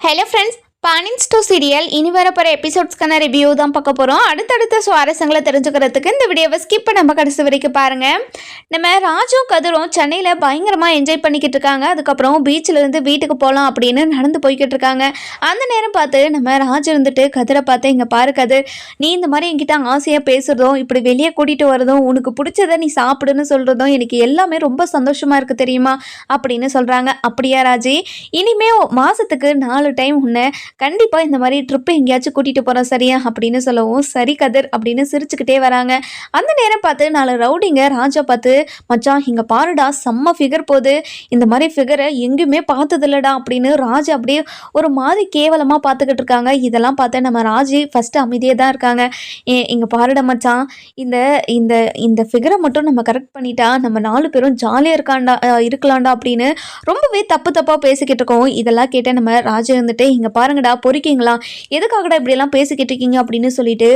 Hello friends, பானின் ஸ்டோ serial இனி வரப்போகிற எபிசோட்ஸ்க்கான review தான் பார்க்க போகிறோம். அடுத்தடுத்த சுவாரஸ்யங்களை தெரிஞ்சுக்கிறதுக்கு இந்த வீடியோவை ஸ்கிப் பண்ணாம கடைசி வரைக்கும் பாருங்கள். நம்ம ராஜும் கதிரும் சென்னையில் பயங்கரமாக என்ஜாய் பண்ணிக்கிட்டு இருக்காங்க. அதுக்கப்புறம் பீச்சில் இருந்து வீட்டுக்கு போகலாம் அப்படின்னு நடந்து போய்கிட்டு இருக்காங்க. அந்த நேரம் பார்த்து நம்ம ராஜு இருந்துட்டு கதிரை பார்த்து, இங்கே பாரு கதிர், நீ இந்த மாதிரி என்கிட்ட ஆசையாக பேசுகிறதும் இப்படி வெளியே கூட்டிகிட்டு வரதும் உனக்கு பிடிச்சதை நீ சாப்பிடுன்னு சொல்கிறதும் எனக்கு எல்லாமே ரொம்ப சந்தோஷமாக இருக்குது தெரியுமா அப்படின்னு சொல்கிறாங்க. அப்படியா ராஜி, இனிமே மாதத்துக்கு 4 டைம் உன்னை கண்டிப்பாக இந்த மாதிரி ட்ரிப்பு எங்கேயாச்சும் கூட்டிகிட்டு போகிறோம் சரியா அப்படின்னு சொல்லவும், சரி கதிர் அப்படின்னு சிரிச்சுக்கிட்டே வராங்க. அந்த நேரம் பார்த்து 4 ரவுடிங்க ராஜா பார்த்து, மச்சான் இங்கே பாருடா செம்ம ஃபிகர் போகுது, இந்த மாதிரி ஃபிகரை எங்கேயுமே பார்த்ததில்லடா அப்படின்னு ராஜா அப்படியே ஒரு மாதிரி கேவலமாக பார்த்துக்கிட்டு இருக்காங்க. இதெல்லாம் பார்த்து நம்ம ராஜி ஃபஸ்ட்டு அமைதியாக தான் இருக்காங்க. இங்கே பாருடா மச்சான், இந்த இந்த இந்த ஃபிகரை மட்டும் நம்ம கரெக்ட் பண்ணிட்டா நம்ம 4 பேரும் ஜாலியாக இருக்கலாம்டா அப்படின்னு ரொம்பவே தப்பாக பேசிக்கிட்டு இருக்கோம். இதெல்லாம் கேட்டு நம்ம ராஜா இருந்துட்டு, இங்கே பாருங்கடா பொறிக்கிங்களா, எதுக்காகடா இப்படியெல்லாம் பேசிக்கிட்டு இருக்கீங்க அப்படின்னு சொல்லிட்டு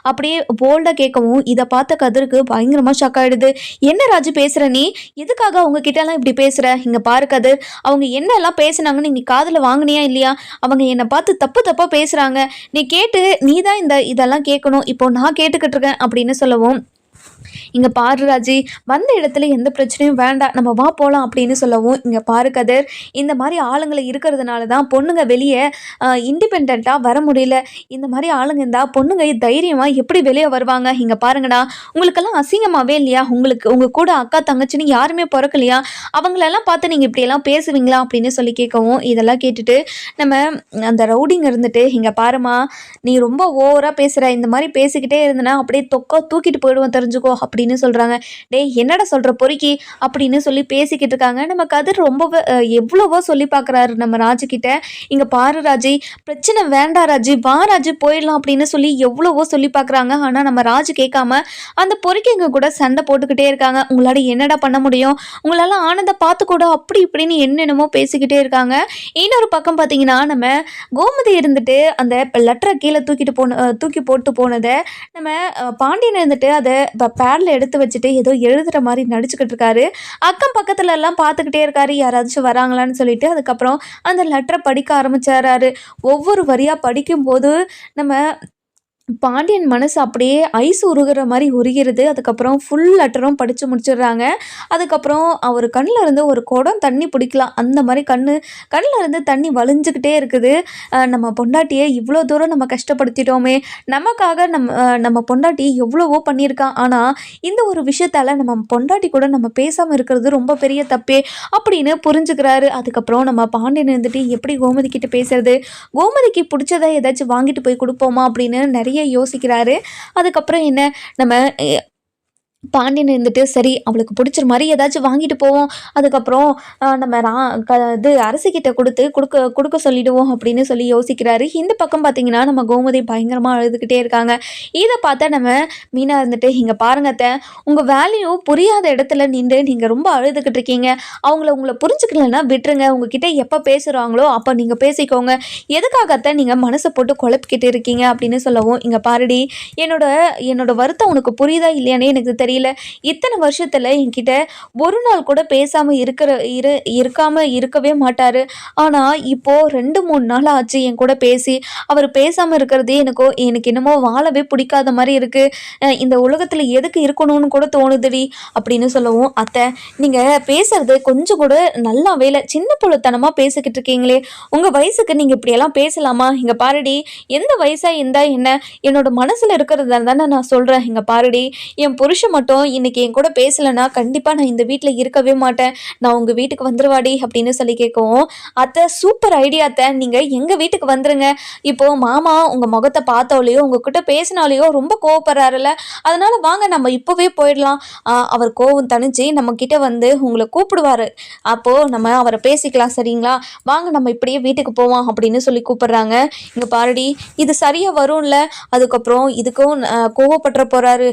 அப்படியே போல்டாக கேட்கவும், இதை பார்த்த கதிருக்கு பயங்கரமாக ஷாக் ஆகிடுது. என்ன ராஜு பேசுகிற நீ, எதுக்காக அவங்க கிட்டலாம் இப்படி பேசுகிற, இங்கே பாரு கதிர், அவங்க என்னெல்லாம் பேசுனாங்கன்னு நீ காதில் வாங்கினியா இல்லையா, அவங்க என்னை பார்த்து தப்பாக பேசுகிறாங்க, நீ கேட்டு நீ தான் இதெல்லாம் கேட்கணும், இப்போ நான் கேட்டுக்கிட்டு இருக்கேன் அப்படின்னு சொல்லவும், இங்கே பாரு ராஜி, வந்த இடத்துல எந்த பிரச்சனையும் வேண்டாம், நம்ம வா போகலாம் அப்படின்னு சொல்லவும், இங்கே பாரு கதிர், இந்த மாதிரி ஆளுங்களை இருக்கிறதுனால தான் பொண்ணுங்க வெளியே இண்டிபெண்ட்டாக வர முடியல. இந்த மாதிரி ஆளுங்க இருந்தால் பொண்ணுங்க தைரியமாக எப்படி வெளியே வருவாங்க. இங்கே பாருங்கடா, உங்களுக்கெல்லாம் அசிங்கமாகவே இல்லையா, உங்கள் கூட அக்கா தங்கச்சின்னு யாருமே பிறக்கலையா, அவங்களெல்லாம் பார்த்து நீங்கள் இப்படியெல்லாம் பேசுவீங்களா அப்படின்னு சொல்லி கேட்கவும், இதெல்லாம் கேட்டுட்டு நம்ம அந்த ரவுடிங்க இருந்துட்டு, இங்கே பாருமா, நீ ரொம்ப ஓவராக பேசுகிற, இந்த மாதிரி பேசிக்கிட்டே இருந்தனா அப்படியே தூக்கிட்டு போயிடுவோம் தெரிஞ்சுக்கோ அப்படின்னு சொல்கிறாங்க. டேய் என்னடா சொல்கிற பொறுக்கி அப்படின்னு சொல்லி பேசிக்கிட்டு இருக்காங்க. நம்ம கதிர் ரொம்பவே எவ்வளவோ சொல்லி பார்க்குறாரு நம்ம ராஜுக்கிட்ட. இங்கே பாரு ராஜி, பிரச்சனை வேண்டாம் ராஜி, வா ராஜி போயிடலாம் அப்படின்னு சொல்லி எவ்வளவோ சொல்லி பார்க்குறாங்க. ஆனால் நம்ம ராஜு கேட்காம அந்த பொறுக்கிங்க கூட சண்டை போட்டுக்கிட்டே இருக்காங்க. உங்களால் என்னடா பண்ண முடியும், உங்களால் ஆனந்த பார்த்து கூட அப்படி இப்படின்னு என்னென்னமோ பேசிக்கிட்டே இருக்காங்க. இன்னொரு பக்கம் பார்த்தீங்கன்னா நம்ம கோமதி இருந்துட்டு அந்த லெட்டரை கீழே தூக்கி போட்டு போனதை நம்ம பாண்டியன் இருந்துட்டு அதை பேடில் எடுத்து வச்சுட்டு ஏதோ எழுதுகிற மாதிரி நடிச்சுக்கிட்டு இருக்காரு. அக்கம் பக்கத்துல எல்லாம் பார்த்துக்கிட்டே இருக்காரு, யாராச்சும் வராங்களான்னு சொல்லிட்டு. அதுக்கப்புறம் அந்த லெட்டரை படிக்க ஆரம்பிச்சாரு. ஒவ்வொரு வரியாக படிக்கும்போது நம்ம பாண்டியன் மனசு அப்படியே ஐஸ் உருகிற மாதிரி உருகிறது. அதுக்கப்புறம் ஃபுல் லெட்டரும் படித்து முடிச்சிடுறாங்க. அதுக்கப்புறம் அவர் கண்ணில் இருந்து ஒரு குடம் தண்ணி பிடிக்கலாம் அந்த மாதிரி கண்ணில் இருந்து தண்ணி வலிஞ்சுக்கிட்டே இருக்குது. நம்ம பொண்டாட்டியை இவ்வளோ தூரம் நம்ம கஷ்டப்படுத்திட்டோமே, நமக்காக நம்ம பொண்டாட்டி எவ்வளவோ பண்ணியிருக்கான், ஆனால் இந்த ஒரு விஷயத்தால் நம்ம பொண்டாட்டி கூட நம்ம பேசாமல் இருக்கிறது ரொம்ப பெரிய தப்பே அப்படின்னு புரிஞ்சுக்கிறாரு. அதுக்கப்புறம் நம்ம பாண்டியன் இருந்துட்டு எப்படி கோமதி கிட்ட பேசுறது, கோமதிக்கு பிடிச்சதை ஏதாச்சும் வாங்கிட்டு போய் கொடுப்போமா அப்படின்னு நிறைய யோசிக்கிறாரு. அதுக்கப்புறம் என்ன நம்ம பாண்டியன் இருந்துட்டு, சரி அவளுக்கு பிடிச்ச மாதிரி ஏதாச்சும் வாங்கிட்டு போவோம், அதுக்கப்புறம் நம்ம இது அரசிக்கிட்ட கொடுக்க சொல்லிடுவோம் அப்படின்னு சொல்லி யோசிக்கிறாரு. இந்த பக்கம் பார்த்தீங்கன்னா நம்ம கோமதி பயங்கரமாக அழுதுகிட்டே இருக்காங்க. இதை பார்த்தா நம்ம மீனா இருந்துட்டு, இங்கே பாருங்கத்த, உங்கள் வேல்யூ புரியாத இடத்துல நின்று நீங்கள் ரொம்ப அழுதுகிட்டு இருக்கீங்க, உங்களை புரிஞ்சுக்கலன்னா விட்டுருங்க, உங்ககிட்ட எப்போ பேசுகிறாங்களோ அப்போ நீங்கள் பேசிக்கோங்க, எதுக்காகத்த நீங்கள் மனசை போட்டு குழப்பிக்கிட்டு இருக்கீங்க அப்படின்னு சொல்லவும், இங்கே பாருடி, என்னோட வருத்தம் உனக்கு புரியுதா இல்லையானே எனக்கு தெரியல, இத்தனை வருஷத்துல என்கிட்ட ஒரு நாள் கூட பேசாம இருக்காம இருக்கவே மாட்டாரு, ஆனா இப்போ 2-3 நாள் ஆச்சு என் கூட பேசி, அவர் பேசாம இருக்கிறதே எனக்கு என்னமோ வாழவே பிடிக்காத மாதிரி இருக்கு, இந்த உலகத்துல எதுக்கு இருக்கணும்னு கூட தோணுதுடி அப்படின்னு சொல்லவும், அத்தை நீங்க பேசுறது கொஞ்சம் கூட நல்லா வேலை, சின்ன பொழுத்தனமா பேசிக்கிட்டு இருக்கீங்களே, உங்க வயசுக்கு நீங்க இப்படியெல்லாம் பேசலாமா, இங்க பாருடி, எந்த வயசா இருந்தா என்ன, என்னோட மனசுல இருக்கிறது தானே நான் சொல்றேன், இங்க பாருடி, என் புருஷன் மட்டும் இன்னைக்கு என் கூட பேசலைன்னா கண்டிப்பாக நான் இந்த வீட்டில் இருக்கவே மாட்டேன், நான் உங்கள் வீட்டுக்கு வந்துருவாடி அப்படின்னு சொல்லி கேட்கவும், அத்தை சூப்பர் ஐடியா அத்தை, நீங்கள் எங்கள் வீட்டுக்கு வந்துருங்க, இப்போது மாமா உங்கள் முகத்தை பார்த்தாலேயோ உங்ககிட்ட பேசினாலேயோ ரொம்ப கோவப்படுறாருல்ல, அதனால் வாங்க நம்ம இப்போவே போயிடலாம், அவர் கோவம் தணிஞ்சு நம்மக்கிட்ட வந்து உங்களை கூப்பிடுவார், அப்போது நம்ம அவரை பேசிக்கலாம் சரிங்களா, வாங்க நம்ம இப்படியே வீட்டுக்கு போவோம் அப்படின்னு சொல்லி கூப்பிட்றாங்க. இங்கே பாருடி, இது சரியாக வரும்ல, அதுக்கப்புறம் இதுக்கும் கோவப்பட்டுற போகிறாரு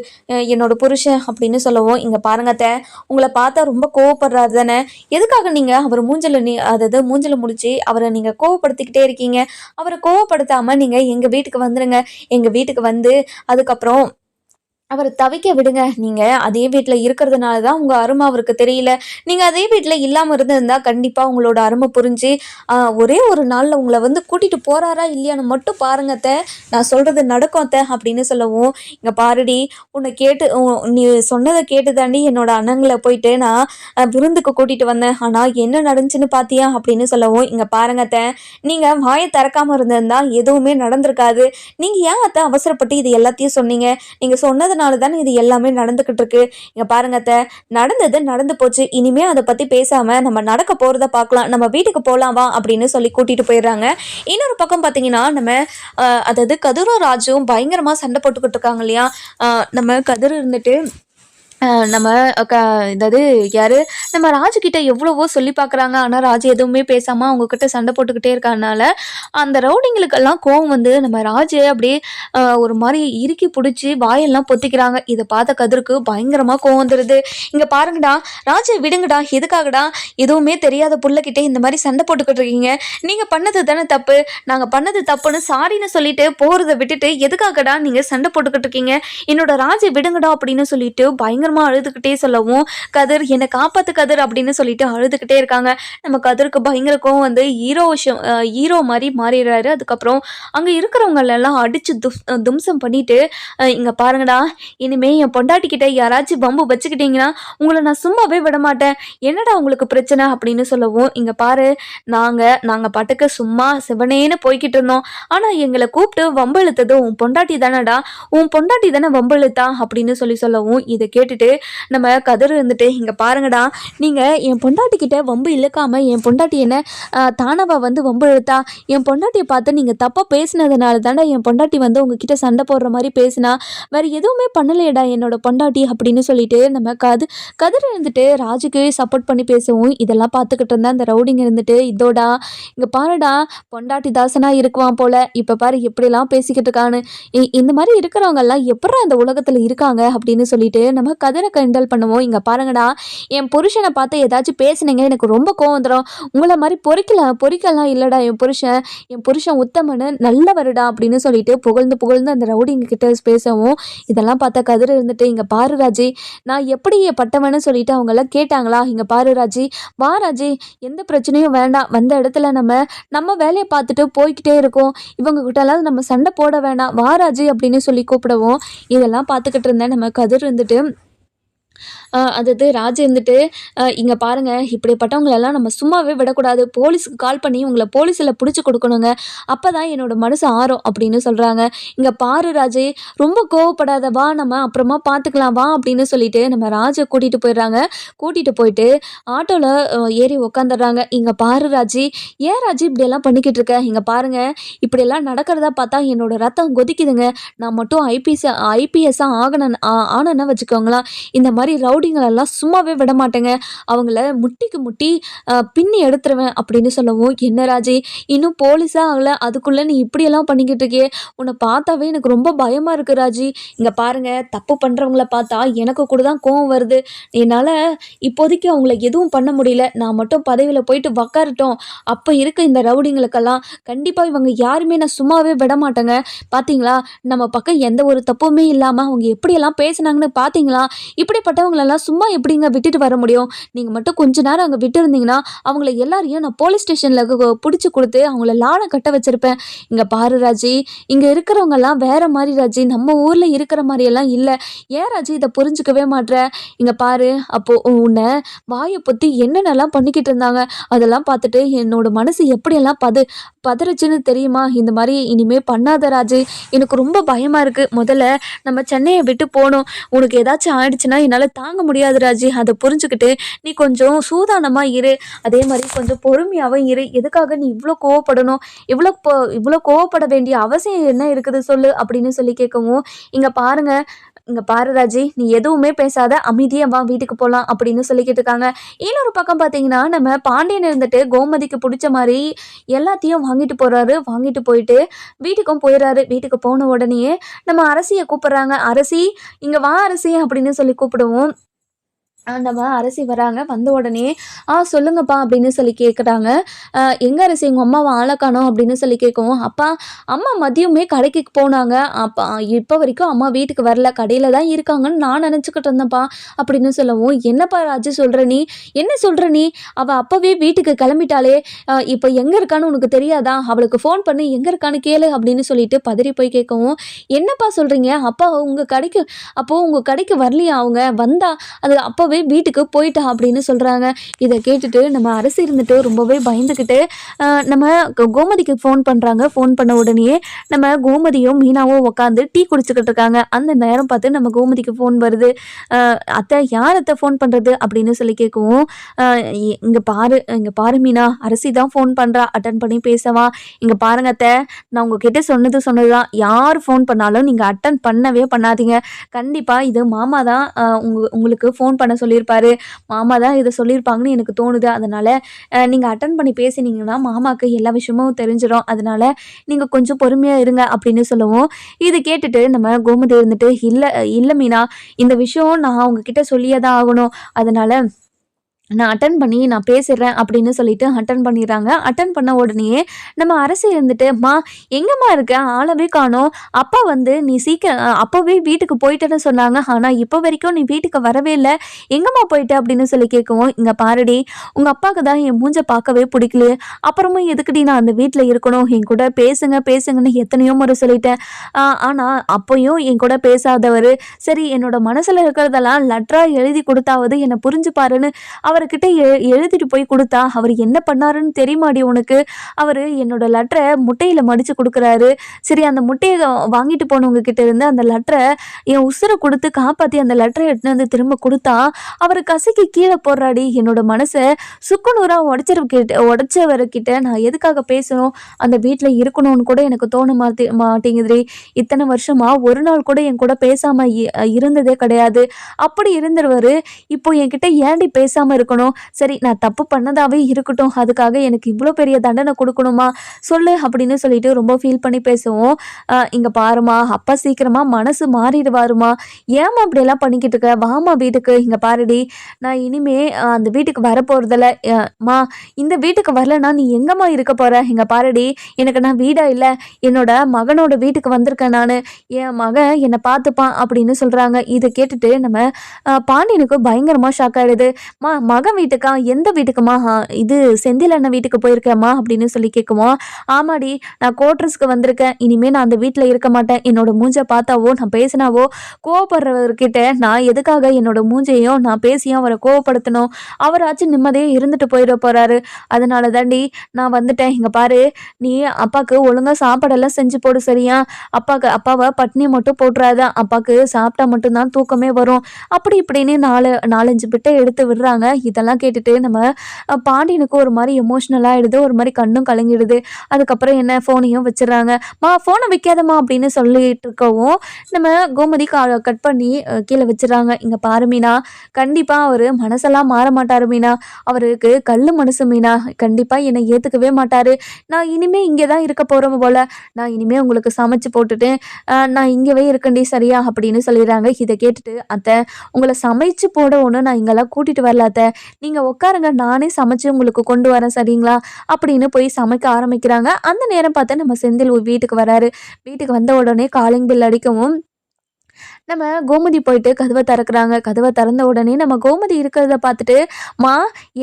என்னோட புருஷன் அப்படின்னு சொல்லவும், இங்கே பாருங்கத்த, உங்களை பார்த்தா ரொம்ப கோவப்படுறாரு தானே, எதுக்காக நீங்கள் அவர் மூஞ்சில் முடிச்சு அவரை நீங்கள் கோவப்படுத்திக்கிட்டே இருக்கீங்க, அவரை கோவப்படுத்தாமல் நீங்கள் எங்கள் வீட்டுக்கு வந்துடுங்க, எங்கள் வீட்டுக்கு வந்து அதுக்கப்புறம் அவர தவிக்க விடுங்க. நீங்க அதே வீட்ல இருக்கிறதுனால தான் உங்க அரும அவருக்கு தெரியல. நீங்க அதே வீட்ல இல்லாம இருந்திருந்தா கண்டிப்பா உங்களோட அரும புரிஞ்சு, அ ஒரே ஒரு நாள்ல உங்கள வந்து கூட்டிட்டு போறாரா இல்லையான்னு மட்டும் பாருங்க அத்த. நான் சொல்றது நடக்கும் அத்த அப்படின்னு சொல்லவும், "இங்க பாருடி, உன்ன கேட்டு நீ சொன்னத கேட்டு தாண்டி என்னோட அண்ணங்கள போயிட்டு நான் விருந்துக்கு கூட்டிட்டு வந்தேன். ஆனா என்ன நடந்துச்சுன்னு பார்த்தியா?" அப்படின்னு சொல்லவும், "இங்க பாருங்க அத்த, நீங்க வாய திறக்காம இருந்திருந்தா எதுவுமே நடந்திருக்காது. நீங்க ஏன் அத்த அவசரப்பட்டு இது எல்லாத்தையும் சொன்னீங்க? நீங்க சொன்னதுனால தானே இது எல்லாமே நடந்துகிட்டு இருக்கு. இங்க பாருங்க அத்த, நடந்தது நடந்து போச்சு. இனிமே அத பத்தி பேசாம நம்ம நடக்க போறத பார்க்கலாம். நம்ம வீட்டுக்கு போலாம் வா அப்படின்னு சொல்லி கூட்டிட்டு போயிடுறாங்க. இன்னொரு பக்கம் பார்த்தீங்கன்னா, நம்ம அதாவது கதிரும் ராஜும் பயங்கரமா சண்டை போட்டுக்கிட்டு இருக்காங்க இல்லையா? அ நம்ம கதிர் இருந்துட்டு நம்ம க அதாவது யாரு நம்ம ராஜுகிட்ட எவ்வளவோ சொல்லி பார்க்குறாங்க. ஆனா ராஜு எதுவுமே பேசாம அவங்க கிட்ட சண்டை போட்டுக்கிட்டே இருக்கறனால, அந்த ரவுடிங்களுக்கெல்லாம் கோவம் வந்து நம்ம ராஜு அப்படியே ஒரு மாரி இறுக்கி புடிச்சு வாயெல்லாம் பொத்திக்கிறாங்க. இத பார்த்த கதிருக்கு பயங்கரமா கோவம் வந்துருது. "இங்க பாருங்கடா, ராஜு விடுங்கடா. எதுக்காகடா எதுவுமே தெரியாத புள்ளகிட்ட இந்த மாரி சண்டை போட்டுக்கிட்டு இருக்கீங்க? நீங்க பண்ணது தானே தப்பு. நாங்க பண்ணது தப்புன்னு சாரின்னு சொல்லிட்டு போறத விட்டுட்டு எதுக்காகடா நீங்க சண்டை போட்டுக்கிட்டு இருக்கீங்க? என்னோட ராஜு விடுங்கடா" அப்படின்னு சொல்லிட்டு பயங்கரமா அழுதுகிட்டே சொல்லவும், "கதிர் என்னை காப்பாத்து கதிர்" அப்படின்னு சொல்லிட்டு அழுதுகிட்டே இருக்காங்க. நம்ம கதிருக்கு பயங்கர கோவம் வந்து ஹீரோ மாரி மாறிடுறாரு. அதுக்கப்புறம் அங்க இருக்கிறவங்களெல்லாம் அடிச்சு தும்சம் பண்ணிட்டு, இங்க பாருங்கடா, இனிமே என் பொண்டாட்டி கிட்ட யாராச்சும் வம்பு வச்சுக்கிட்டீங்கன்னா உங்களை நான் சும்மாவே விட மாட்டேன். என்னடா உங்களுக்கு பிரச்சனை அப்படின்னு சொல்லவும், "இங்க பாரு, நாங்க நாங்க பாட்டுக்கு சும்மா சிவனேன்னு போய்கிட்டு இருந்தோம். ஆனா எங்களை கூப்பிட்டு வம்பு இழுத்தது உன் பொண்டாட்டி தானடா, உன் பொண்டாட்டி தானே வம்பு இழுத்தா" அப்படின்னு சொல்லவும், இதை கேட்டுட்டு நம்ம கதிர் இருந்துட்டு, "இங்க பாருங்கடா, நீங்க என் பொண்டாட்டி கிட்ட வம்பு இழுக்காம என் பொண்டாட்டி என்ன தானவா வந்து வம்பு இழுத்தா? என் பொண்டாட்டிய பார்த்து நீங்க தப்பா பேசினதுனால தானே என் பொண்டாட்டி வந்து உங்ககிட்ட சண்டை போடுற மாதிரி பேசினா. வேற எதுவுமே பண்ணலையேடா என்னோட பொண்டாட்டி" அப்படின்னு சொல்லிட்டு நம்ம கதிர் இருந்துட்டு ராஜுக்கு சப்போர்ட் பண்ணி பேசவும், இதெல்லாம் பார்த்துக்கிட்டு இருந்தா அந்த ரவுடிங்க இருந்துட்டு, "இதோடா, இங்க பாருடா, பொண்டாட்டி தாசனா இருக்குவான் போல, இப்ப பாரு எப்படிலாம் பேசிக்கிட்டு இருக்கான்னு. இந்த மாதிரி இருக்கிறவங்க எல்லாம் எப்படா இந்த உலகத்துல இருக்காங்க" அப்படின்னு சொல்லிட்டு நம்ம கதிரை கிண்டல் பண்ணுவோம். "இங்க பாருங்கடா, என் புருஷனை பார்த்து ஏதாச்சும் பேசுனீங்க எனக்கு ரொம்ப கோவம் வந்துடும். உங்களை மாதிரி பொறிக்கலாம் இல்லடா என் புருஷன் உத்தமனு நல்லவருடா" அப்படின்னு சொல்லிட்டு புகழ்ந்து புகழ்ந்து அந்த ரவுடிங்க கிட்ட பேசவும், இதெல்லாம் பார்த்தா கதிர் இருந்துட்டு, "இங்க பாரு ராஜி, நான் எப்படி பட்டவன்னு சொல்லிட்டு அவங்க எல்லாம் கேட்டாங்களா? இங்க பாரு ராஜி, வா ராஜி, எந்த பிரச்சனையும் வேண்டாம். வந்த இடத்துல நம்ம நம்ம வேலையை பார்த்துட்டு போய்கிட்டே இருக்கோம். இவங்க கிட்ட எல்லாம் நம்ம சண்டை போட வேண்டாம். வா ராஜி" அப்படின்னு சொல்லி கூப்பிடவும், இதெல்லாம் பார்த்துக்கிட்டு இருந்தேன் நம்ம கதிர் இருந்துட்டு, அதாவது ராஜு இருந்துட்டு, "இங்க பாருங்க, இப்படிப்பட்டவங்களெல்லாம் நம்ம சும்மாவே விடக்கூடாது. போலீஸுக்கு கால் பண்ணி உங்கள போலீஸ்ல புடிச்சு குடுக்கணுங்க. அப்பதான் என்னோட மனசு ஆறும்" அப்படின்னு சொல்றாங்க. "இங்க பாரு ராஜு, ரொம்ப கோவப்படாத. வா, நம்ம அப்புறமா பார்த்துக்கலாம் வா" அப்படின்னு சொல்லிட்டு நம்ம ராஜ கூட்டிட்டு போயிடுறாங்க. கூட்டிட்டு போயிட்டு ஆட்டோல ஏறி உக்காந்துடுறாங்க. "இங்க பாரு ராஜி, ஏன் ராஜி இப்படியெல்லாம் பண்ணிக்கிட்டு இருக்க? இங்க பாருங்க, இப்படியெல்லாம் நடக்கிறதா பார்த்தா என்னோட ரத்தம் கொதிக்குதுங்க. நான் மட்டும் ஐபிஎஸ்ஸா ஆனேன்னா வச்சுக்கோங்களேன், இந்த மாதிரி ரவுடிங்களெல்லாம் சும்மாவே விட மாட்டேங்க. அவங்கள முட்டிக்கு முட்டி பின்னி எடுத்துருவேன்" அப்படின்னு சொல்லவும், "என்ன ராஜி, இன்னும் போலீஸா ஆகல, அதுக்குள்ள நீ இப்படியெல்லாம் பண்ணிக்கிட்டு இருக்கியே, உன்னை பார்த்தாவே எனக்கு ரொம்ப பயமா இருக்கு ராஜி. இங்க பாருங்க, தப்பு பண்றவங்கள பார்த்தா எனக்கு கூட தான் கோவம் வருது. என்னால இப்போதைக்கு அவங்கள எதுவும் பண்ண முடியல. நான் மட்டும் பதவியில போயிட்டு உக்காரட்டும். அப்ப இருக்க இந்த ரவுடிங்களுக்கெல்லாம் கண்டிப்பா இவங்க யாருமே நான் சும்மாவே விட மாட்டேங்க. பாத்தீங்களா, நம்ம பக்கம் எந்த ஒரு தப்புமே இல்லாம அவங்க எப்படியெல்லாம் பேசுனாங்கன்னு பாத்தீங்களா? இப்படிப்பட்டவங்களெல்லாம் சும்மா எப்படிங்க விட்டுட்டு வர முடியும்? நீங்க மட்டும் கொஞ்ச நேரம் அங்க விட்டு இருந்தீங்கன்னா அவங்கள எல்லாரையும் நான் போலீஸ் ஸ்டேஷன்ல புடிச்சு கொடுத்து அவங்கள லாடம் கட்ட வச்சிருப்பேன். இங்க பாரு ராஜி, இங்க இருக்கிறவங்க எல்லாம் வேற மாதிரி ராஜி, நம்ம ஊர்ல இருக்கிற மாதிரி எல்லாம் இல்ல. ஏன் ராஜி இதை புரிஞ்சுக்கவே மாட்ற? இங்க பாரு, அப்போ உன்னை வாயை பொத்தி என்னென்னலாம் பண்ணிக்கிட்டு இருந்தாங்க. அதெல்லாம் பார்த்துட்டு என்னோட மனசு எப்படியெல்லாம் பதறுச்சுன்னு தெரியுமா? இந்த மாதிரி இனிமே பண்ணாத ராஜு, எனக்கு ரொம்ப பயமா இருக்கு. முதல்ல நம்ம சென்னையை விட்டு போகணும். உனக்கு ஏதாச்சும் ஆயிடுச்சுன்னா என்னால் தாங்க முடியாது ராஜி. அதை புரிஞ்சுக்கிட்டு நீ கொஞ்சம் சூதானமா இரு. அதே மாதிரி கொஞ்சம் பொறுமையாகவும் இரு. எதுக்காக நீ இவ்வளோ கோவப்படணும்? இவ்வளோ கோவப்பட வேண்டிய அவசியம் என்ன இருக்குது சொல்லு அப்படின்னு சொல்லி கேட்கவும், இங்க பாரு ராஜி, நீ எதுவுமே பேசாத, அமைதியா வா, வீட்டுக்கு போலாம் அப்படின்னு சொல்லிக்கிட்டு இருக்காங்க. இன்னொரு பக்கம் பார்த்தீங்கன்னா, நம்ம பாண்டியன் இருந்துட்டு கோமதிக்கு பிடிச்ச மாதிரி எல்லாத்தையும் வாங்கிட்டு போறாரு. வாங்கிட்டு போயிட்டு வீட்டுக்கும் போயிடுறாரு. வீட்டுக்கு போன உடனேயே நம்ம அரசியை கூப்பிடுறாங்க. "அரசி, இங்க வா அரசி" அப்படின்னு சொல்லி கூப்பிடுவோம். நம்ம அரசி வராங்க. வந்த உடனே, சொல்லுங்கப்பா" அப்படின்னு சொல்லி கேட்குறாங்க. எங்க அரசி உங்க அம்மாவ ஆள காணோம்" அப்படின்னு சொல்லி கேட்கவும், "அப்பா அம்மா மதியமே கடைக்கு போனாங்க. இப்போ வரைக்கும் அம்மா வீட்டுக்கு வரல. கடையில தான் இருக்காங்கன்னு நான் நினச்சுக்கிட்டு இருந்தேன்ப்பா" அப்படின்னு சொல்லவும், "என்னப்பா ராஜு சொல்ற நீ? என்ன சொல்ற நீ? அவ அப்பவே வீட்டுக்கு கிளம்பிட்டாளே! இப்போ எங்க இருக்கான்னு உனக்கு தெரியாதா? அவளுக்கு ஃபோன் பண்ணி எங்க இருக்கான்னு கேளு" அப்படின்னு சொல்லிட்டு பதறி போய் கேட்கவும், "என்னப்பா சொல்றீங்க? அப்போ உங்க கடைக்கு வரலையா அவங்க? வந்தா அது அப்பவே வீட்டுக்கு போயிட்டா" அப்படின்னு சொல்றாங்க. இத கேட்டுட்டு நம்ம அரசி இருந்துட்டு ரொம்பவே பயந்துகிட்டு, நம்ம கோமதிக்கு ஃபோன் பண்றாங்க. ஃபோன் பண்ண உடனேயே நம்ம கோமதியும் மீனாவும் உட்காந்து டீ குடிச்சுக்கிட்டு இருக்காங்க. அந்த நேரம் பார்த்து நம்ம கோமதிக்கு ஃபோன் வருது. "அத்தை யார் அத்தை ஃபோன் பண்றது?" அப்படின்னு சொல்லி கேட்கவும், "அ இங்க பாரு மீனா, அரசி தான் ஃபோன் பண்றா. அட்டெண்ட் பண்ணி பேசவா? இங்க பாருங்க அத்தை, நான் உங்ககிட்ட சொன்னது தான். யார் ஃபோன் பண்ணாலும் நீங்க அட்டெண்ட் பண்ணவே பண்ணாதீங்க. கண்டிப்பா இது மாமா தான் உங்களுக்கு ஃபோன் பண்ண சொல்லியிருப்பாரு. மாமா தான் இத சொல்லியிருப்பாங்கன்னு எனக்கு தோணுது. அதனால நீங்க அட்டெண்ட் பண்ணி பேசினீங்கன்னா, மாமாக்கு எல்லா விஷயமும் தெரிஞ்சிரும். அதனால நீங்க கொஞ்சம் பொறுமையா இருங்க" அப்படின்னு சொல்லவும், இத கேட்டுட்டு நம்ம கோமதி இருந்துட்டு, இல்ல மீனா, இந்த விஷயம் நான் உங்ககிட்ட சொல்லியே தான் ஆகணும். அதனால நான் பேசிடுறேன்" அப்படின்னு சொல்லிட்டு அட்டெண்ட் பண்ணிடுறாங்க. அட்டெண்ட் பண்ண உடனேயே நம்ம அரசி இருந்துட்டு, "அம்மா எங்கம்மா இருக்க? ஆளவே காணோம். அப்பா வந்து நீ அப்பவே வீட்டுக்கு போயிட்டேன்னு சொன்னாங்க. ஆனா இப்போ வரைக்கும் நீ வீட்டுக்கு வரவே இல்ல. எங்கம்மா போயிட்ட?" அப்படின்னு சொல்லி கேட்கவும், "இங்க பாருடி, உங்க அப்பாவுக்கு தான் என் மூஞ்ச பார்க்கவே பிடிக்கலையே. அப்புறமும் எதுக்குடி நான் அந்த வீட்ல இருக்கணும்? என் கூட பேசுங்கன்னு எத்தனையோ முறை சொல்லிட்டேன். ஆனா அப்பயும் என் கூட பேசாதவரு, சரி என்னோட மனசுல இருக்கிறதெல்லாம் லெட்டரா எழுதி கொடுத்தாவது என்ன புரிஞ்சுப்பாருன்னு அவர்கிட்ட எழுதிட்டு போய் குடுத்தா, அவரு என்ன பண்ணாருன்னு தெரியுமாடி உனக்கு? அவரு என்னோட லெட்டர முட்டையில மடிச்சு குடுக்குறாரு. சரி அந்த முட்டைய வாங்கிட்டு போனவங்க கிட்ட இருந்து அந்த லெட்டர என் உசுர குடுத்து காப்பாத்தி அந்த லெட்டர எடுத்துட்டு வந்து திரும்ப குடுத்தா, அவரு கசக்கி கீழ போடுறாடி. என்னோட மனச சுக்குநூறா உடைச்சவர்கிட்ட நான் எதுக்காக பேசணும்? அந்த வீட்ல இருக்கணும்னு கூட எனக்கு தோண மாட்டேங்குதுடி. இத்தன வருஷமா ஒரு நாள் கூட என் கூட பேசாம இருந்ததே கிடையாது. அப்படி இருந்தவரு இப்போ என்கிட்ட ஏன்டி பேசாம இருக்கணும்? சரி நான் தப்பு பண்ணதாவே இருக்கட்டும். அதுக்காக எனக்கு இவ்ளோ பெரிய தண்டனை குடுக்கணுமா? சொல்லு" அப்படின்னு சொல்லிட்டு ரொம்ப ஃபீல் பண்ணி பேசவும், "இங்க பாரும்மா, அப்பா சீக்கிரமா மனசு மாறிடுவாரும்மா. ஏம்மா இப்படியெல்லாம் பண்ணிக்கிட்டு இருக்க? வாம்மா வீட்டுக்கு. இங்க பாருடி, நான் இனிமே அந்த வீட்டுக்கு வரப்போறதில்ல. ம்மா இந்த வீட்டுக்கு வரலன்னா நீ எங்கம்மா இருக்க போற? இங்க பாருடி, நான் வீடா இல்ல. என்னோட மகனோட வீட்டுக்கு வந்திருக்கேன் நானு. என் மகன் என்ன பார்த்துப்பான்" அப்படின்னு சொல்றாங்க. இத கேட்டுட்டு நம்ம பாண்டியனுக்கு பயங்கரமா ஷாக் ஆயிடுது. மகன் வீட்டுக்கா? எந்த வீட்டுக்குமா? இது செந்தில் அண்ணன் வீட்டுக்கு போயிருக்கேம்மா" அப்படின்னு சொல்லி கேட்குவோம். "ஆமாடி, நான் குவார்டர்ஸ்க்கு வந்திருக்கேன். இனிமே நான் அந்த வீட்ல இருக்க மாட்டேன். என்னோட மூஞ்ச பார்த்தாவோ நான் பேசினாவோ கோவப்படுறவர்கிட்ட நான் எதுக்காக என்னோட மூஞ்சையும் நான் பேசியும் அவரை கோவப்படுத்தணும்? அவராச்சும் நிம்மதியா இருந்துட்டு போயிட போறாரு. அதனால தாண்டி நான் வந்துட்டேன். இங்க பாரு, நீ அப்பாக்கு ஒழுங்கா சாப்பாடெல்லாம் செஞ்சு போடு, சரியா? அப்பாவை பட்னி மட்டும் போட்டுறாத. அப்பாக்கு சாப்பிட்டா மட்டும்தான் தூக்கமே வரும்" அப்படி இப்படின்னு 4-5 பிட்ட எடுத்து விடுறாங்க. இதெல்லாம் கேட்டுட்டு நம்ம பாண்டியனுக்கு ஒரு மாதிரி எமோஷ்னல் ஆயிடுது. ஒரு மாதிரி கண்ணும் கலங்கிடுது. அதுக்கப்புறம் என்ன, ஃபோனையும் வச்சிடுறாங்க. ஃபோனை வைக்காதம்மா" அப்படின்னு சொல்லிட்டு இருக்கவும், நம்ம கோமதி கட் பண்ணி கீழே வச்சிடறாங்க. "இங்க பாரு மீனா, கண்டிப்பா அவரு மனசெல்லாம் மாற மாட்டாரு மீனா. அவருக்கு கல்லு மனசு மீனா. கண்டிப்பா என்னை ஏத்துக்கவே மாட்டாரு. நான் இனிமே இங்கே தான் இருக்க போறோம் போல. நான் இனிமே உங்களுக்கு சமைச்சு போட்டுட்டு நான் இங்கவே இருக்கேன்டி, சரியா?" அப்படின்னு சொல்லிடுறாங்க. இதை கேட்டுட்டு, "அத்தை, உங்களை சமைச்சு போட ஒன்று நான் இங்கெல்லாம் கூட்டிட்டு வரல அத்தை. நீங்க உட்காருங்க, நானே சமைச்சு உங்களுக்கு கொண்டு வரேன், சரிங்களா?" அப்படின்னு போய் சமைக்க ஆரம்பிக்கிறாங்க. அந்த நேரம் பார்த்து நம்ம செந்தில் வீட்டுக்கு வராரு. வீட்டுக்கு வந்த உடனே காலிங் பெல் அடிக்கவும், நம்ம கோமதி போயிட்டு கதவை திறக்கிறாங்க. கதவை திறந்த உடனே நம்ம கோமதி இருக்கிறத பார்த்துட்டு, "மா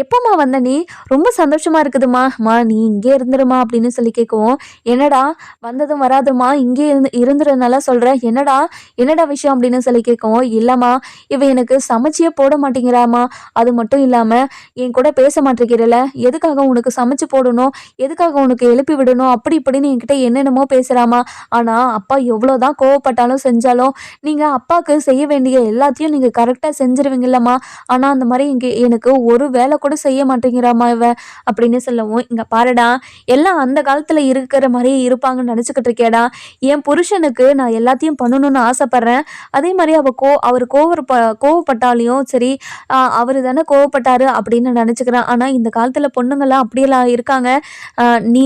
எப்போம்மா வந்த நீ? ரொம்ப சந்தோஷமா இருக்குதுமா. நீ இங்கே இருந்துருமா" அப்படின்னு சொல்லி கேட்கவும், "என்னடா வந்ததும் வராதுமா இங்கே இருந்துறதுனால சொல்கிறேன், என்னடா என்னடா விஷயம்?" அப்படின்னு சொல்லி கேட்கவும், "இல்லைம்மா, இவ எனக்கு சமைச்சியே போட மாட்டேங்கிறாம்மா. அது மட்டும் இல்லாமல் என் கூட பேச மாட்டேங்கிறல. எதுக்காக உனக்கு சமைச்சு போடணும், எதுக்காக உனக்கு எழுப்பி விடணும், அப்படி இப்படின்னு என்கிட்ட என்னென்னமோ பேசுகிறாம்மா. ஆனால் அப்பா எவ்வளோதான் கோவப்பட்டாலும் செஞ்சாலும் நீங்க அப்பாக்கு செய்ய வேண்டிய எல்லாத்தையும் நீங்க கரெக்டா செஞ்சுருவீங்கல்லம்மா. ஆனா அந்த மாதிரி எனக்கு ஒரு வேலை கூட செய்ய மாட்டேங்கிறாம்மா இவ" அப்படின்னு சொல்லவும், "இங்க பாருடா, எல்லாம் அந்த காலத்துல இருக்கிற மாதிரி இருப்பாங்கன்னு நினைச்சுக்கிட்டு இருக்கேடா. என் புருஷனுக்கு நான் எல்லாத்தையும் பண்ணணும்னு ஆசைப்படுறேன். அதே மாதிரி அவர் கோவப்பட்டாலையும் சரி, அவரு தானே கோவப்பட்டாரு அப்படின்னு நினைச்சுக்கிறேன். ஆனா இந்த காலத்துல பொண்ணுங்கெல்லாம் அப்படியெல்லாம் இருக்காங்க. நீ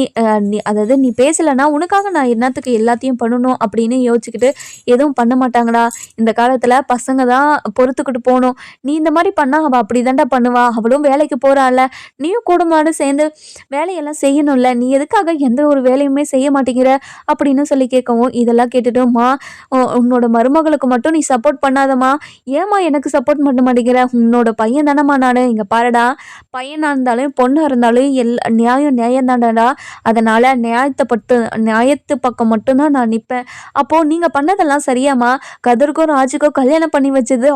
அதாவது நீ பேசலைன்னா உனக்காக நான் என்னத்துக்கு எல்லாத்தையும் பண்ணணும் அப்படின்னு யோசிச்சுக்கிட்டு எதுவும் பண்ண மாட்டாங்கடா. இந்த காலத்தில் பசங்க தான் பொறுத்துக்கிட்டு போகணும். நீ இந்த மாதிரி பண்ணால் அவள் அப்படி தாண்டா பண்ணுவா, அவளும் வேலைக்கு போகிறாள், நீயும் கூடமாடு சேர்ந்து வேலையெல்லாம் செய்யணும்ல, நீ எதுக்காக எந்த ஒரு வேலையுமே செய்ய மாட்டேங்கிற அப்படின்னு சொல்லி கேட்கவும், இதெல்லாம் கேட்டுட்டுமா உன்னோட மருமகளுக்கு மட்டும் நீ சப்போர்ட் பண்ணாதம்மா, ஏம்மா எனக்கு சப்போர்ட் பண்ண மாட்டேங்கிற, உன்னோட பையன் தானம்மா நான், இங்கே பாருடா பையனாக இருந்தாலும் பொண்ணாக இருந்தாலும் நியாயம் நியாயம் தானடா, அதனால் நியாயத்து பக்கம் மட்டும்தான் நான் நிற்பேன். அப்போது நீங்கள் பண்ணதெல்லாம் சரியாம்மா, கதிர்க்கும் ராஜுக்கும் கல்யாணம் பண்ணி வச்சது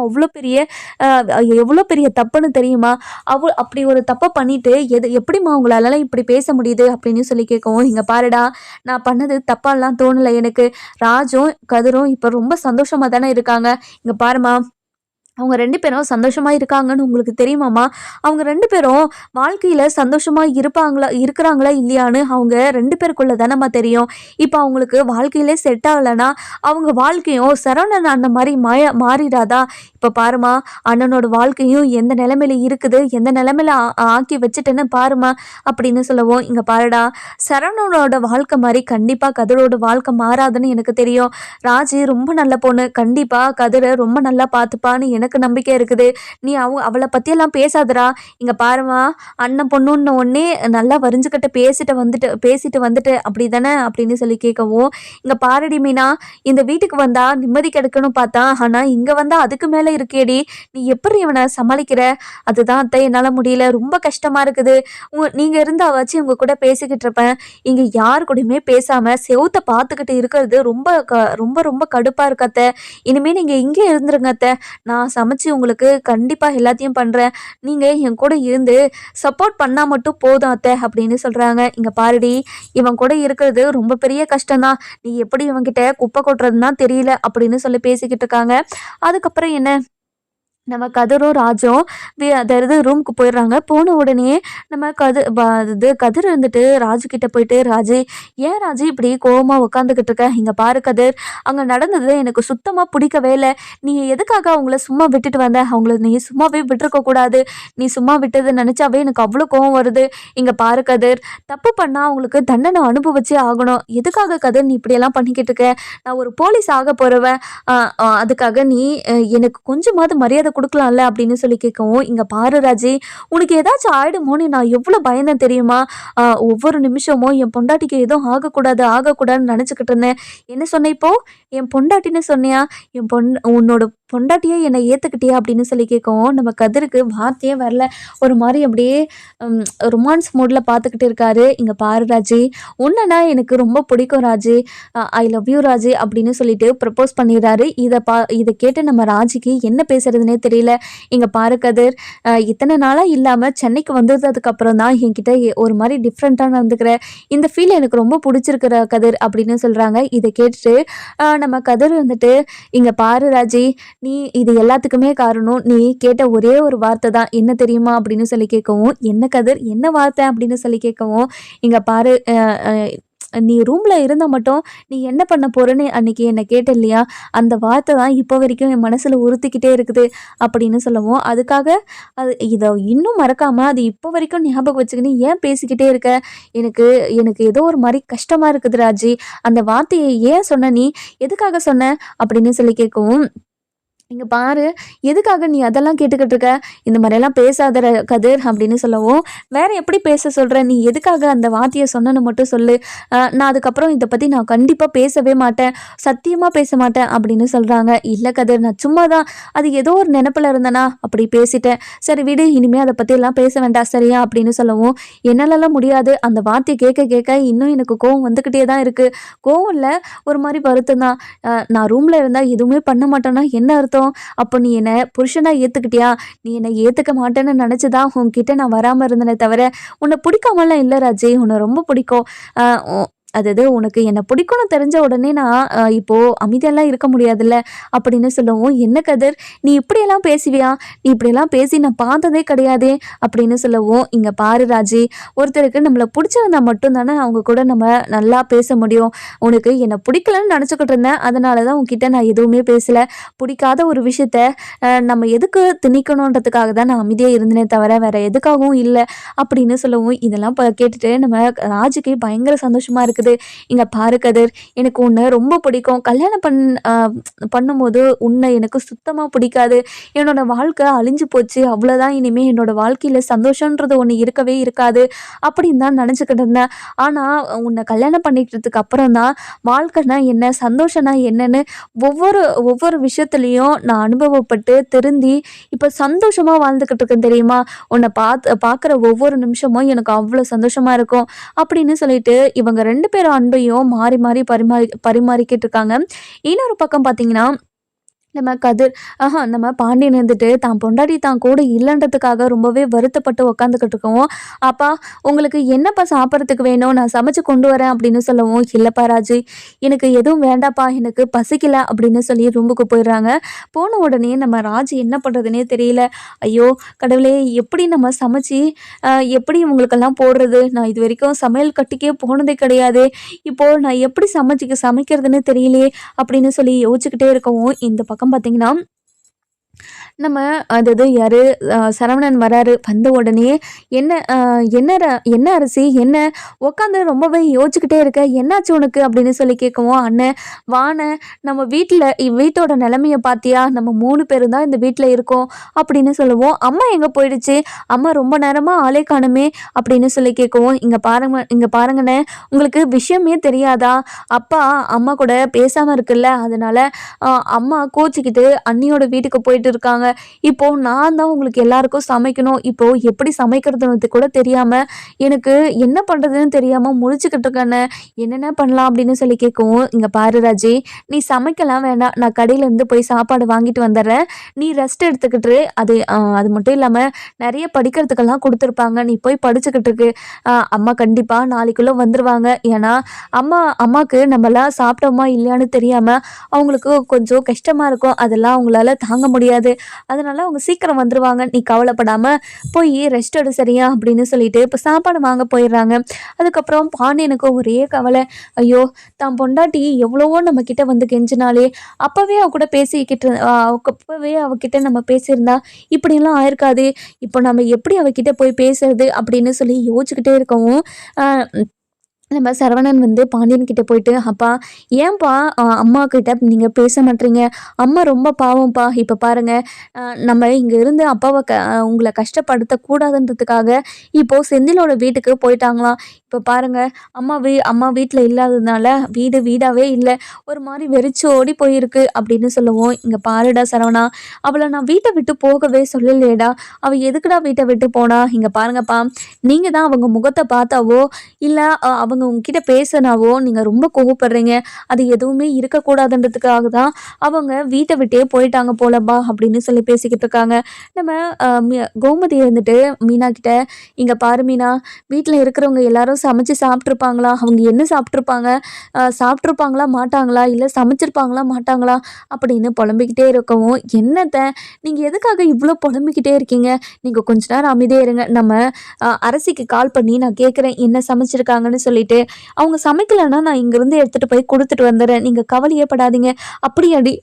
எவ்வளோ பெரிய தப்புன்னு தெரியுமா, அப்படி ஒரு தப்பை பண்ணிட்டு எப்படிம்மா உங்களாலலாம் இப்படி பேச முடியுது அப்படின்னு சொல்லி கேட்கவும், இங்கே பாருடா நான் பண்ணது தப்பாலாம் தோணலை எனக்கு, ராஜும் கதிரும் இப்போ ரொம்ப சந்தோஷமாக தானே இருக்காங்க, இங்கே பாருமா அவங்க 2 பேரும் சந்தோஷமாக இருக்காங்கன்னு உங்களுக்கு தெரியுமாம்மா, அவங்க 2 பேரும் வாழ்க்கையில் சந்தோஷமாக இருக்கிறாங்களா இல்லையான்னு அவங்க 2 பேருக்குள்ளே தானம்மா தெரியும். இப்போ அவங்களுக்கு வாழ்க்கையிலே செட் ஆகலைன்னா அவங்க வாழ்க்கையும் சரவணன் அண்ணன் மாதிரி மாறிடாதா, இப்போ பாருமா அண்ணனோட வாழ்க்கையும் எந்த நிலைமையில இருக்குது, எந்த நிலைமையில ஆக்கி வச்சுட்டேன்னு பாருமா அப்படின்னு சொல்லவும், இங்கே பாருடா சரவணனோட வாழ்க்கை மாதிரி கண்டிப்பாக கதிரோட வாழ்க்கை மாறாதுன்னு எனக்கு தெரியும், ராஜி ரொம்ப நல்ல பொண்ணு, கண்டிப்பாக கதிரை ரொம்ப நல்லா பார்த்துப்பான்னு எனக்கு நம்பிக்கை இருக்குது, நீ அவளை பற்றியெல்லாம் பேசாதடா, இங்கே பாருமா அண்ணன் பொண்ணுன்னு ஒன்னே நல்லா வரிஞ்சுக்கிட்ட பேசிட்டு வந்துட்டு அப்படி தானே அப்படின்னு சொல்லி கேட்கவும், இங்கே பாரடி மீனா இந்த வீட்டுக்கு வந்தா நிம்மதி கிடைக்கணும் பார்த்தா, ஆனால் இங்கே வந்தால் அதுக்கு மேலே இருக்கேடி, நீ எப்படி இவனை சமாளிக்கிற, அதுதான் அத்தை என்னால் முடியல, ரொம்ப கஷ்டமாக இருக்குது, நீங்கள் இருந்தா வச்சு உங்க கூட பேசிக்கிட்டு இருப்பேன், இங்கே யாரு கூடயுமே பேசாமல் செவுத்தை பார்த்துக்கிட்டு இருக்கிறது ரொம்ப ரொம்ப ரொம்ப கடுப்பாக இருக்கத்த, இனிமேல் நீங்கள் இங்கே இருந்துருங்க அத்தை, நான் சமைச்சு உங்களுக்கு கண்டிப்பாக எல்லாத்தையும் பண்ணுறேன், நீங்கள் என் கூட இருந்து சப்போர்ட் பண்ணால் மட்டும் போதும் அத்தை அப்படின்னு சொல்கிறாங்க. இங்கே பாருடி இவன் கூட இருக்கிறது ரொம்ப பெரிய கஷ்டம்தான், நீ எப்படி இவன்கிட்ட குப்பை கொட்டுறதுன்னா தெரியல அப்படின்னு சொல்லி பேசிக்கிட்டு இருக்காங்க. அதுக்கப்புறம் என்ன நம்ம கதிரும் ராஜும் அதாவது ரூமுக்கு போயிடுறாங்க. போன உடனே நம்ம கதிர் இருந்துட்டு ராஜு கிட்ட போயிட்டு, ராஜு ஏன் ராஜு இப்படி கோவமாக உட்காந்துக்கிட்டு இருக்க, இங்கே பாரு கதிர் அங்கே நடந்தது எனக்கு சுத்தமாக பிடிக்கவே இல்லை, நீ எதுக்காக அவங்கள சும்மா விட்டுட்டு வந்த, அவங்கள நீ சும்மாவே விட்டுருக்க கூடாது, நீ சும்மா விட்டது நினச்சாவே எனக்கு அவ்வளோ கோவம் வருது, இங்கே பாரு கதிர் தப்பு பண்ணால் அவங்களுக்கு தண்டனை அனுபவிச்சே ஆகணும், எதுக்காக கதிர் நீ இப்படியெல்லாம் பண்ணிக்கிட்டு இருக்க, நான் ஒரு போலீஸ் ஆக போகிறவன், அதுக்காக நீ எனக்கு கொஞ்சமாவது மரியாதை கொடுக்கலாம்ல அப்படின்னு சொல்லி கேட்கவும், இங்கே பாரு ராஜி உனக்கு ஏதாச்சும் ஆயிடுமோன்னு நான் எவ்வளோ பயந்தேன் தெரியுமா, ஒவ்வொரு நிமிஷமும் என் பொண்டாட்டிக்கு எதுவும் ஆகக்கூடாதுன்னு நினச்சிக்கிட்டு இருந்தேன், என்ன சொன்ன இப்போ என் பொண்டாட்டின்னு சொன்னியா, உன்னோட பொண்டாட்டியே என்னை ஏற்றுக்கிட்டியா அப்படின்னு சொல்லி கேட்கவும், நம்ம கதிருக்கு வார்த்தையே வரல, ஒரு மாதிரி அப்படியே ரொமான்ஸ் மூடில் பார்த்துக்கிட்டு இருக்காரு. இங்கே பாரு ராஜி உன்னனா எனக்கு ரொம்ப பிடிக்கும் Raji, I love you Raji அப்படின்னு சொல்லிட்டு ப்ரப்போஸ் பண்ணிடுறாரு. இதை கேட்டு நம்ம ராஜிக்கு என்ன பேசுறதுனே தெரியல. இங்கே பாரு கதிர் இத்தனை நாளாக இல்லாமல் சென்னைக்கு வந்ததுக்கப்புறம் தான் என்கிட்ட ஒரு மாதிரி டிஃப்ரெண்ட்டாக நடந்துக்கிற, இந்த ஃபீல் எனக்கு ரொம்ப பிடிச்சிருக்கிற கதிர் அப்படின்னு சொல்கிறாங்க. இதை கேட்டுட்டு நம்ம கதிர் வந்துட்டு, இங்கே பாரு ராஜி நீ இது எல்லாத்துக்குமே காரணம் நீ கேட்ட ஒரே ஒரு வார்த்தை தான், என்ன தெரியுமா அப்படின்னு சொல்லி கேட்கவும், என்ன கதிர் என்ன வார்த்தை அப்படின்னு சொல்லி கேட்கவும், இங்கே பாரு நீ ரூமில் இருந்தால் மட்டும் நீ என்ன பண்ண போகிறேன்னு அன்றைக்கி என்னை கேட்ட இல்லையா, அந்த வார்த்தை தான் இப்போ வரைக்கும் என் மனசில் உறுத்திக்கிட்டே இருக்குது அப்படின்னு சொல்லவும், அதுக்காக இதை இன்னும் மறக்காமல் அது இப்போ வரைக்கும் ஞாபகம் வச்சுக்கின்னு ஏன் பேசிக்கிட்டே இருக்க, எனக்கு ஏதோ ஒரு மாதிரி கஷ்டமாக இருக்குது ராஜி, அந்த வார்த்தையை ஏன் சொன்ன, நீ எதுக்காக சொன்ன அப்படின்னு சொல்லி கேட்கவும், இங்கே பாரு எதுக்காக நீ அதெல்லாம் கேட்டுக்கிட்டு இருக்க, இந்த மாதிரியெல்லாம் பேசாத கதிர் அப்படின்னு சொல்லவும், வேற எப்படி பேச சொல்கிற, நீ எதுக்காக அந்த வார்த்தையை சொன்னன்னு மட்டும் சொல்லு, நான் அதுக்கப்புறம் இதை பற்றி நான் கண்டிப்பாக பேசவே மாட்டேன், சத்தியமாக பேச மாட்டேன் அப்படின்னு சொல்கிறாங்க. இல்லை கதிர் நான் சும்மா தான் அது ஏதோ ஒரு நினப்பில் இருந்தேனா அப்படி பேசிட்டேன், சரி விடு இனிமேல் அதை பற்றியெல்லாம் பேச வேண்டாம் சரியா அப்படின்னு சொல்லவும், என்னாலலாம் முடியாது, அந்த வார்த்தையை கேட்க கேட்க இன்னும் எனக்கு கோவம் வந்துக்கிட்டே தான் இருக்குது, கோவம் இல்லை ஒரு மாதிரி வருத்தம் தான், நான் ரூமில் இருந்தால் எதுவுமே பண்ண மாட்டேன்னா என்ன அர்த்தம், அப்போ நீ என்னை புருஷனா ஏற்றுக்கிட்டியா, நீ என்னை ஏற்றுக்க மாட்டேன்னு நினச்சிதான் உன்கிட்ட நான் வராமல் இருந்தேனே தவிர உன்னை பிடிக்காமலாம் இல்லை ராஜி, உன்னை ரொம்ப பிடிக்கும், அதாவது உனக்கு என்னை பிடிக்கும்னு தெரிஞ்ச உடனே நான் இப்போது அமைதியெல்லாம் இருக்க முடியாதுல்ல அப்படின்னு சொல்லவும், என்ன கதிர் நீ இப்படியெல்லாம் பேசுவியா, நீ இப்படியெல்லாம் பேசி நான் பார்த்ததே கிடையாதே அப்படின்னு சொல்லவும், இங்கே பாரு ராஜி ஒருத்தருக்கு நம்மளை பிடிச்சிருந்தா மட்டும்தானே அவங்க கூட நம்ம நல்லா பேச முடியும், உனக்கு என்னை பிடிக்கலன்னு நினச்சிக்கிட்டு இருந்தேன், அதனால தான் உங்ககிட்ட நான் எதுவுமே பேசலை, பிடிக்காத ஒரு விஷயத்த நம்ம எதுக்கு திணிக்கணுன்றதுக்காக தான் நான் அமைதியாக இருந்தேனே தவிர வேறு எதுக்காகவும் இல்லை அப்படின்னு சொல்லவும், இதெல்லாம் கேட்டுட்டு நம்ம ராஜுக்கு பயங்கர சந்தோஷமாக இருக்குது. இருக்குது. இங்க பாரு கதிர், எனக்கு உன்னை ரொம்ப பிடிக்கும். கல்யாணம் பண்ணும்போது உன்னை எனக்கு சுத்தமா பிடிக்காது. என்னோட வாழ்க்கை அழிஞ்சு போச்சு. அவ்வளோதான். இனிமே என்னோட வாழ்க்கையில சந்தோஷன்றது ஒண்ணு இருக்கவே இருக்காது. அப்படின்னு தான் நினச்சுக்கிட்டு இருந்தேன். ஆனா உன்னை கல்யாணம் பண்ணிக்கிட்டதுக்கு அப்புறம் தான் வாழ்க்கைனா என்ன, சந்தோஷம்னா என்னன்னு ஒவ்வொரு ஒவ்வொரு விஷயத்துலயும் நான் அனுபவப்பட்டு திருந்தி இப்ப சந்தோஷமா வாழ்ந்துகிட்டு இருக்கேன் தெரியுமா? உன்னை பார்க்குற ஒவ்வொரு நிமிஷமும் எனக்கு அவ்வளோ சந்தோஷமா இருக்கும். அப்படின்னு சொல்லிட்டு இவங்க 2 பேரும் அன்பையும் மாறி மாறி பரிமாறிக்கிட்டு இருக்காங்க. இன்னொரு பக்கம் பார்த்தீங்கன்னா, நம்ம பாண்டியன் வந்துட்டு தான் பொண்டாட்டி தான் கூட இல்லைன்றதுக்காக ரொம்பவே வருத்தப்பட்டு உக்காந்துக்கிட்டு இருக்கவும், அப்பா உங்களுக்கு என்னப்பா சாப்பிட்றதுக்கு வேணும், நான் சமைச்சு கொண்டு வரேன் அப்படின்னு சொல்லவும், இல்லைப்பா ராஜு, எனக்கு எதுவும் வேண்டாப்பா, எனக்கு பசிக்கல அப்படின்னு சொல்லி ரூமுக்கு போயிடுறாங்க. போன உடனே நம்ம ராஜு என்ன பண்ணுறதுனே தெரியல. ஐயோ கடவுளே, எப்படி நம்ம சமைச்சு எப்படி இவங்களுக்கெல்லாம் போடுறது, நான் இது வரைக்கும் சமையல் கட்டுக்கே போனதே கிடையாது, இப்போது நான் எப்படி சமைக்கிறதுன்னு தெரியலையே அப்படின்னு சொல்லி யோசிச்சுக்கிட்டே இருக்கவும், இந்த பக்கம் பார்த்தீங்கன்னா நம்ம அதாவது யாரு சரவணன் வராரு. வந்த உடனே என்ன என்ன அரிசி என்ன உட்காந்து ரொம்பவே யோசிச்சுக்கிட்டே இருக்க, என்னாச்சு உனக்கு அப்படின்னு சொல்லி கேட்கவும், அண்ணன் வான நம்ம வீட்டோட நிலைமைய பார்த்தியா, நம்ம 3 பேரும் தான் இந்த வீட்டில் இருக்கோம் அப்படின்னு சொல்லுவோம். அம்மா எங்கே போயிடுச்சு, அம்மா ரொம்ப நேரமாக ஆளே காணுமே அப்படின்னு சொல்லி கேட்கவும், இங்கே பாருங்கண்ணே, உங்களுக்கு விஷயமே தெரியாதா, அப்பா அம்மா கூட பேசாமல் இருக்குல்ல, அதனால அம்மா கோச்சிக்கிட்டு அண்ணியோட வீட்டுக்கு போயிட்டு இருக்காங்க. இப்போ நான் தான் உங்களுக்கு எல்லாருக்கும் சமைக்கணும். இப்போ எப்படி சமைக்கிறதுன்னு கூட தெரியாம எனக்கு என்ன பண்றதுன்னு தெரியாம முழிச்சுக்கிட்டு இருக்கேன்னு, என்னென்ன பண்ணலாம் அப்படின்னு சொல்லி கேட்கவும், இங்க பாரு ராஜி, நீ சமைக்கலாம் வேண்டாம், நான் கடையில இருந்து போய் சாப்பாடு வாங்கிட்டு வந்துடுறேன், நீ ரெஸ்ட் எடுத்துக்கிட்டு அது மட்டும் இல்லாம நிறைய படிக்கிறதுக்கெல்லாம் கொடுத்துருப்பாங்க, நீ போய் படிச்சுக்கிட்டு இருக்கு. அம்மா கண்டிப்பா நாளைக்குள்ள வந்துருவாங்க. ஏன்னா அம்மாக்கு நம்மளாம் சாப்பிட்டோமா இல்லையான்னு தெரியாம அவங்களுக்கு கொஞ்சம் கஷ்டமா இருக்கும், அதெல்லாம் அவங்களால தாங்க முடியாது, அதனால அவங்க சீக்கிரம் வந்துருவாங்க, நீ கவலைப்படாம போய் ரெஸ்ட் எடு சரியா அப்படின்னு சொல்லிட்டு இப்போ சாப்பாடு வாங்க போயிடுறாங்க. அதுக்கப்புறம் பாண்டியனுக்கு ஒரே கவலை, ஐயோ தான் பொண்டாட்டி எவ்வளவோ நம்ம கிட்ட வந்து கெஞ்சினாலே, அப்பவே அவகிட்ட நம்ம பேசியிருந்தா இப்படியெல்லாம் ஆயிருக்காது, இப்போ நம்ம எப்படி அவகிட்ட போய் பேசுறது அப்படின்னு சொல்லி யோசிச்சுக்கிட்டே இருக்கவும், நம்ம சரவணன் வந்து பாண்டியன் கிட்ட போயிட்டு, அப்பா ஏன்பா அம்மா கிட்ட நீங்கள் பேச மாட்டீங்க, அம்மா ரொம்ப பாவம்ப்பா, இப்போ பாருங்க நம்ம இங்கே இருந்து அப்பாவை உங்களை கஷ்டப்படுத்தக்கூடாதுன்றதுக்காக இப்போது செந்திலோட வீட்டுக்கு போயிட்டாங்களாம். இப்போ பாருங்க அம்மா வீட்டில் இல்லாததுனால வீடாகவே இல்லை, ஒரு மாதிரி வெறிச்சு ஓடி போயிருக்கு அப்படின்னு சொல்லுவோம். இங்கே பாருடா சரவணா, அவளை நான் வீட்டை விட்டு போகவே சொல்லலையேடா, அவள் எதுக்குடா வீட்டை விட்டு போனா, இங்கே பாருங்கப்பா, நீங்கள் தான் அவங்க முகத்தை பார்த்தாவோ இல்லை அவங்க உங்ககிட்ட பேசினாவோ நீங்கள் ரொம்ப கோவப்படுறீங்க, அது எதுவுமே இருக்கக்கூடாதுன்றதுக்காக தான் அவங்க வீட்டை விட்டே போயிட்டாங்க போலப்பா அப்படின்னு சொல்லி பேசிக்கிட்டு இருக்காங்க. நம்ம கோமதி இருந்துட்டு மீனா கிட்ட, இங்கே பாரு மீனா, வீட்டில் இருக்கிறவங்க எல்லாரும் சமைச்சு சாப்பிட்ருப்பாங்களா, அவங்க என்ன சாப்பிட்ருப்பாங்களா மாட்டாங்களா, இல்லை சமைச்சிருப்பாங்களா மாட்டாங்களா அப்படின்னு புலம்பிக்கிட்டே இருக்கவும், என்னத்தை நீங்கள் எதுக்காக இவ்வளோ புலம்பிக்கிட்டே இருக்கீங்க, நீங்கள் கொஞ்ச நேரம் அமைதியாக இருங்க, நம்ம அரசிக்கு கால் பண்ணி நான் கேட்குறேன் என்ன சமைச்சிருக்காங்கன்னு சொல்லிட்டு, அவங்க சமைக்கலைன்னா நான் இங்கேருந்து எடுத்துகிட்டு போய் கொடுத்துட்டு வந்துடுறேன், நீங்கள் கவலையே படாதீங்க. அப்படியாடி,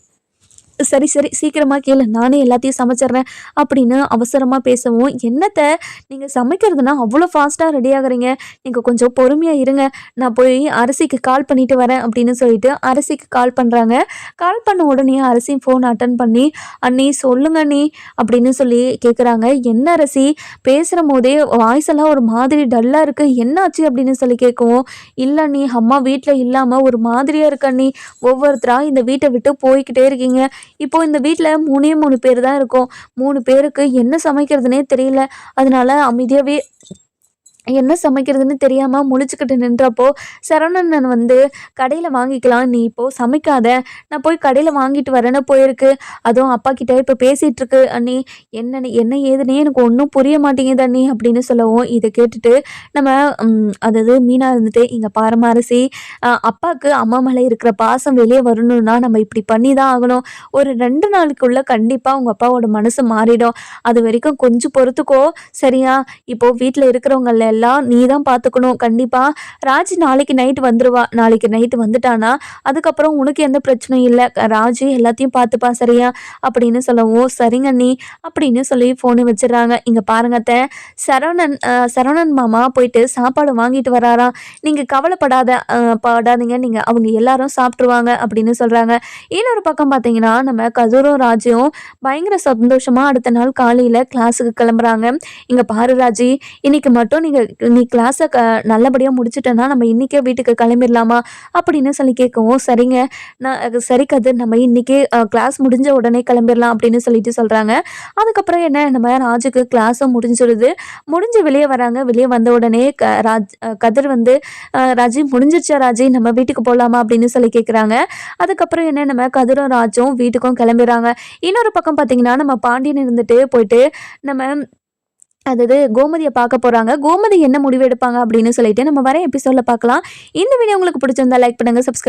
சரி சீக்கிரமாக கேளு, நானே எல்லாத்தையும் சமைச்சிட்றேன் அப்படின்னு அவசரமாக பேசவும், என்னத்தை நீங்கள் சமைக்கிறதுனா அவ்வளோ ஃபாஸ்ட்டாக ரெடி ஆகுறீங்க, நீங்கள் கொஞ்சம் பொறுமையாக இருங்க, நான் போய் அரிசிக்கு கால் பண்ணிட்டு வரேன் அப்படின்னு சொல்லிட்டு அரிசிக்கு கால் பண்ணுறாங்க. கால் பண்ண உடனே அரிசி ஃபோன் அட்டன் பண்ணி, அண்ணி சொல்லுங்க அண்ணி அப்படின்னு சொல்லி கேட்குறாங்க. என்ன அரிசி, பேசுகிற போதே வாய்ஸ் எல்லாம் ஒரு மாதிரி டல்லாக இருக்குது, என்னாச்சு அப்படின்னு சொல்லி கேட்கவும், இல்லை அண்ணி, அம்மா வீட்டில் இல்லாமல் ஒரு மாதிரியாக இருக்கு அண்ணி, ஒவ்வொருத்தராக இந்த வீட்டை விட்டு போய்கிட்டே இருக்கீங்க, இப்போ இந்த வீட்டில் 3 பேர் தான் இருக்கோம், 3 பேருக்கு என்ன சமைக்கிறதுனே தெரியல, அதனால அமைதியாகவே என்ன சமைக்கிறதுன்னு தெரியாமல் முழிச்சுக்கிட்டு நின்றப்போ, சரவணன் வந்து கடையில் வாங்கிக்கலாம், நீ இப்போது சமைக்காத, நான் போய் கடையில் வாங்கிட்டு வரேன்னு போயிருக்கு, அதுவும் அப்பா கிட்ட இப்போ பேசிகிட்டு இருக்கு அண்ணி, என்ன ஏதுனே எனக்கு ஒன்றும் புரிய மாட்டேங்குது அண்ணி அப்படின்னு சொல்லவும், இதை கேட்டுட்டு நம்ம அதாவது மீனா இருந்துட்டு, இங்கே பாரமா அரிசி, அப்பாவுக்கு அம்மா மேலே இருக்கிற பாசம் வெளியே வரணும்னா நம்ம இப்படி பண்ணி தான் ஆகணும், ஒரு 2 நாளுக்குள்ளே கண்டிப்பாக உங்கள் அப்பாவோட மனசு மாறிடும், அது வரைக்கும் கொஞ்சம் பொறுத்துக்கோ சரியா, இப்போது வீட்டில் இருக்கிறவங்கள எல்லாம் நீ தான் பார்த்துக்கணும் கண்டிப்பாக. ராஜி நாளைக்கு நைட்டு வந்துடுவா. நாளைக்கு நைட்டு வந்துட்டானா அதுக்கப்புறம் உனக்கு எந்த பிரச்சனையும் இல்லை, ராஜி எல்லாத்தையும் பார்த்துப்பா சரியா அப்படின்னு சொல்லவும் சரிங்க அண்ணி அப்படின்னு சொல்லி ஃபோனை வச்சிடுறாங்க. இங்கே பாருங்க அத்தை, சரவணன் மாமா போயிட்டு சாப்பாடு வாங்கிட்டு வராராம். நீங்கள் படாதீங்க, நீங்கள் அவங்க எல்லாரும் சாப்பிட்ருவாங்க அப்படின்னு சொல்கிறாங்க. இன்னொரு பக்கம் பார்த்தீங்கன்னா நம்ம கதிரும் ராஜும் பயங்கர சந்தோஷமாக அடுத்த நாள் காலையில் கிளாஸுக்கு கிளம்புறாங்க. இங்கே பாரு ராஜி, இன்னைக்கு மட்டும் நீ கிளாஸை நல்லபடியாக முடிச்சிட்டேன்னா நம்ம இன்றைக்கே வீட்டுக்கு கிளம்பிடலாமா அப்படின்னு சொல்லி கேட்கவும் சரிங்க சரி கதிர், நம்ம இன்றைக்கி கிளாஸ் முடிஞ்ச உடனே கிளம்பிடலாம் அப்படின்னு சொல்லிட்டு சொல்கிறாங்க. அதுக்கப்புறம் என்ன, நம்ம ராஜுக்கு கிளாஸும் முடிஞ்சு வெளியே வராங்க. வெளியே வந்த உடனே கதிர் வந்து ராஜி முடிஞ்சிருச்சா ராஜி, நம்ம வீட்டுக்கு போகலாமா அப்படின்னு சொல்லி கேட்குறாங்க. அதுக்கப்புறம் என்ன, நம்ம கதிரும் ராஜும் வீட்டுக்கும் கிளம்பிடுறாங்க. இன்னொரு பக்கம் பார்த்தீங்கன்னா நம்ம பாண்டியன் இருந்துட்டு போயிட்டு நம்ம அதாவது கோமதியை பார்க்க போகிறாங்க. கோமதி என்ன முடிவு எடுப்பாங்க அப்படின்னு சொல்லிட்டு நம்ம வர எபிசோடில் பார்க்கலாம். இந்த வீடியோ உங்களுக்கு பிடிச்சிருந்தா லைக் பண்ணுங்கள், சப்ஸ்கிரைப்